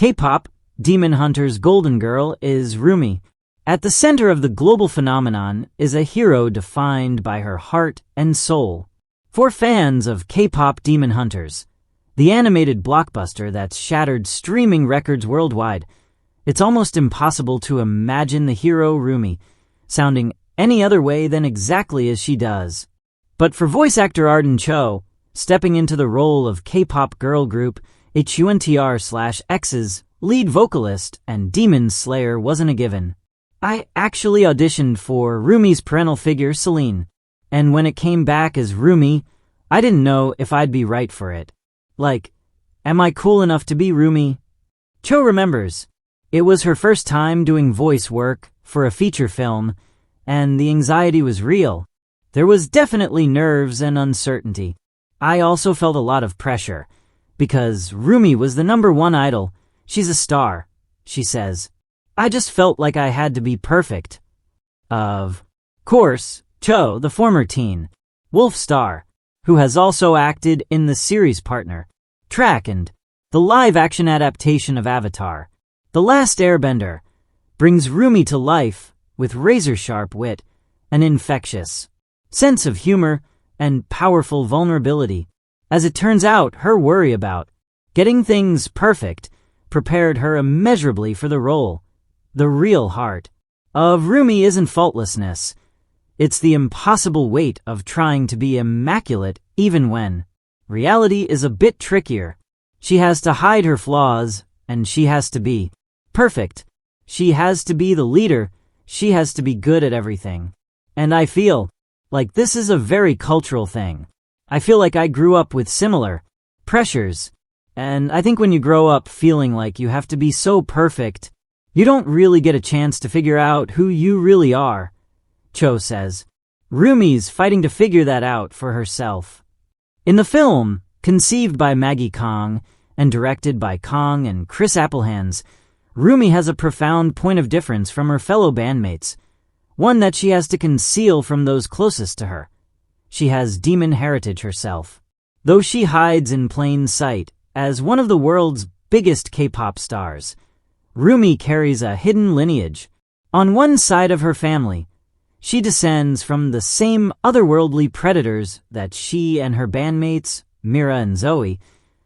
K-pop Demon Hunters' golden girl is Rumi. At the center of the global phenomenon is a hero defined by her heart and soul. For fans of K-pop Demon Hunters, the animated blockbuster that's shattered streaming records worldwide, it's almost impossible to imagine the hero Rumi sounding any other way than exactly as she does. But for voice actor Arden Cho, stepping into the role of K-pop girl group HUNTR/X's lead vocalist and demon slayer wasn't a given. I actually auditioned for Rumi's parental figure, Celine, and when it came back as Rumi, I didn't know if I'd be right for it. Like, am I cool enough to be Rumi? Cho remembers. It was her first time doing voice work for a feature film, and the anxiety was real. There was definitely nerves and uncertainty. I also felt a lot of pressure, because Rumi was the #1 idol. She's a star, she says. I just felt like I had to be perfect. Of course, Cho, the former teen Wolf star, who has also acted in the series Partner, Track and the live-action adaptation of Avatar, The Last Airbender, brings Rumi to life with razor-sharp wit, an infectious sense of humor, and powerful vulnerability. As it turns out, her worry about getting things perfect prepared her immeasurably for the role. The real heart of Rumi isn't faultlessness. It's the impossible weight of trying to be immaculate even when reality is a bit trickier. She has to hide her flaws, and she has to be perfect. She has to be the leader. She has to be good at everything. And I feel like this is a very cultural thing. I feel like I grew up with similar pressures. And I think when you grow up feeling like you have to be so perfect, you don't really get a chance to figure out who you really are, Cho says. Rumi's fighting to figure that out for herself. In the film, conceived by Maggie Kong and directed by Kong and Chris Applehands, Rumi has a profound point of difference from her fellow bandmates, one that she has to conceal from those closest to her. She has demon heritage herself, though she hides in plain sight as one of the world's biggest K-pop stars. Rumi carries a hidden lineage. On one side of her family, she descends from the same otherworldly predators that she and her bandmates, Mira and Zoe,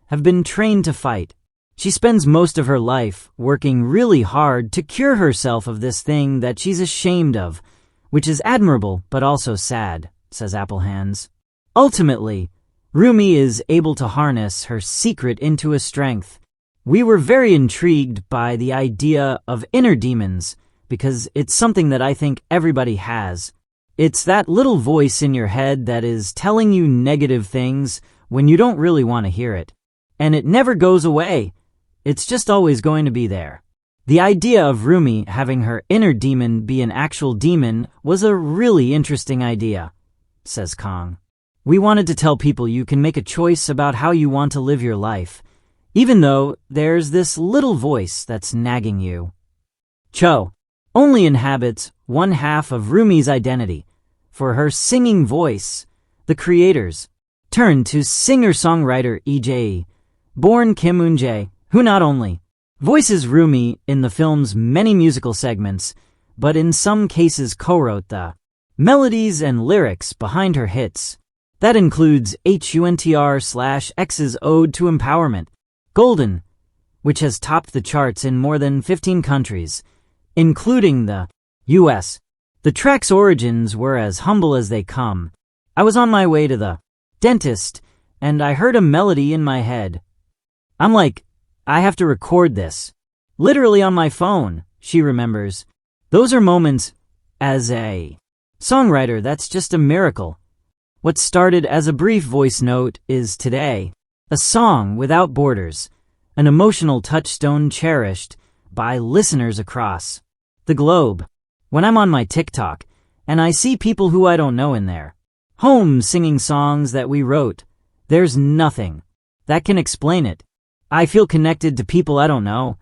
have been trained to fight. She spends most of her life working really hard to cure herself of this thing that she's ashamed of, which is admirable but also sad, says Applehands. Ultimately, Rumi is able to harness her secret into a strength. We were very intrigued by the idea of inner demons because it's something that I think everybody has. It's that little voice in your head that is telling you negative things when you don't really want to hear it. And it never goes away. It's just always going to be there. The idea of Rumi having her inner demon be an actual demon was a really interesting idea, says Kong. We wanted to tell people you can make a choice about how you want to live your life, even though there's this little voice that's nagging you. Cho only inhabits one half of Rumi's identity. For her singing voice, the creators turned to singer-songwriter EJ, born Kim Eun-jae, who not only voices Rumi in the film's many musical segments, but in some cases co-wrote the melodies and lyrics behind her hits. That includes HUNTR/X's Ode to Empowerment, Golden, which has topped the charts in more than 15 countries, including the US. The track's origins were as humble as they come. I was on my way to the dentist, and I heard a melody in my head. I'm like, I have to record this. Literally on my phone, she remembers. Those are moments. As a songwriter, that's just a miracle. What started as a brief voice note is today a song without borders, an emotional touchstone cherished by listeners across the globe. When I'm on my TikTok and I see people who I don't know in there, home singing songs that we wrote, there's nothing that can explain it. I feel connected to people I don't know.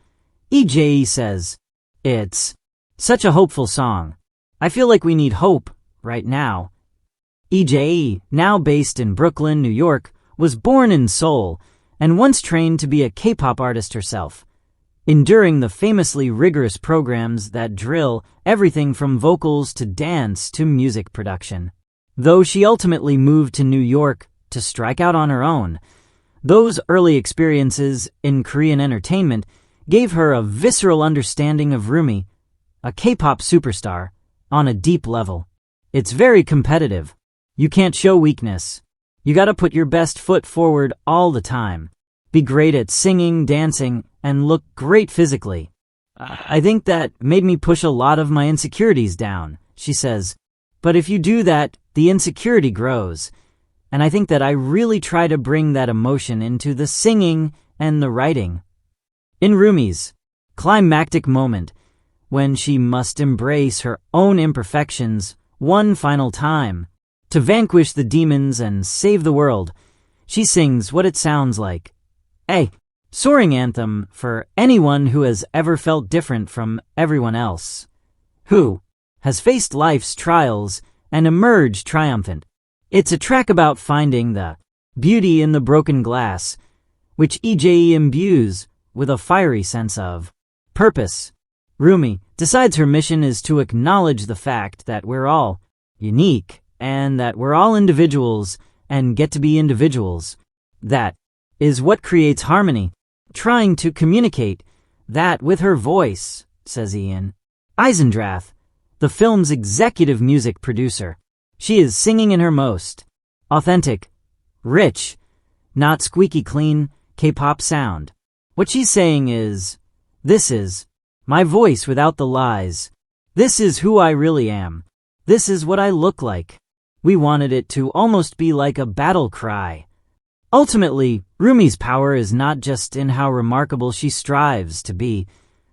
EJ says, it's such a hopeful song. I feel like we need hope right now. EJ, now based in Brooklyn, New York, was born in Seoul and once trained to be a K-pop artist herself. enduring the famously rigorous programs that drill everything from vocals to dance to music production. Though she ultimately moved to New York to strike out on her own, those early experiences in Korean entertainment gave her a visceral understanding of Rumi, a K-pop superstar, on a deep level. It's very competitive. You can't show weakness. You gotta put your best foot forward all the time. Be great at singing, dancing, and look great physically. I think that made me push a lot of my insecurities down, she says. But if you do that, the insecurity grows. And I think that I really try to bring that emotion into the singing and the writing. In Rumi's climactic moment, when she must embrace her own imperfections one final time to vanquish the demons and save the world, she sings what it sounds like. A soaring anthem for anyone who has ever felt different from everyone else, who has faced life's trials and emerged triumphant. It's a track about finding the beauty in the broken glass, which EJE imbues with a fiery sense of purpose. Rumi decides her mission is to acknowledge the fact that we're all unique and that we're all individuals and get to be individuals. That is what creates harmony. Trying to communicate that with her voice, says Ian Eisendrath, the film's executive music producer. She is singing in her most authentic, rich, not squeaky clean K-pop sound. What she's saying is, this is my voice without the lies. This is who I really am. This is what I look like. We wanted it to almost be like a battle cry. Ultimately, Rumi's power is not just in how remarkable she strives to be,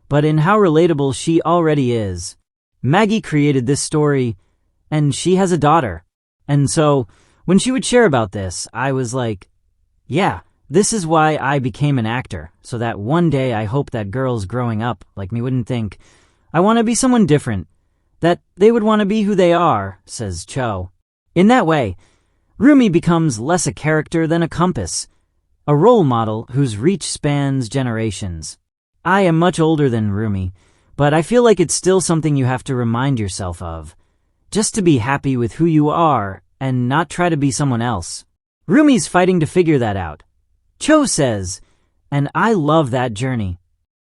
but in how relatable she already is. Maggie created this story, and she has a daughter. And so, when she would share about this, I was like, yeah, this is why I became an actor, so that one day I hope that girls growing up like me wouldn't think, I want to be someone different, that they would want to be who they are, says Cho. In that way, Rumi becomes less a character than a compass, a role model whose reach spans generations. I am much older than Rumi, but I feel like it's still something you have to remind yourself of, just to be happy with who you are and not try to be someone else. Rumi's fighting to figure that out. Cho says, and I love that journey.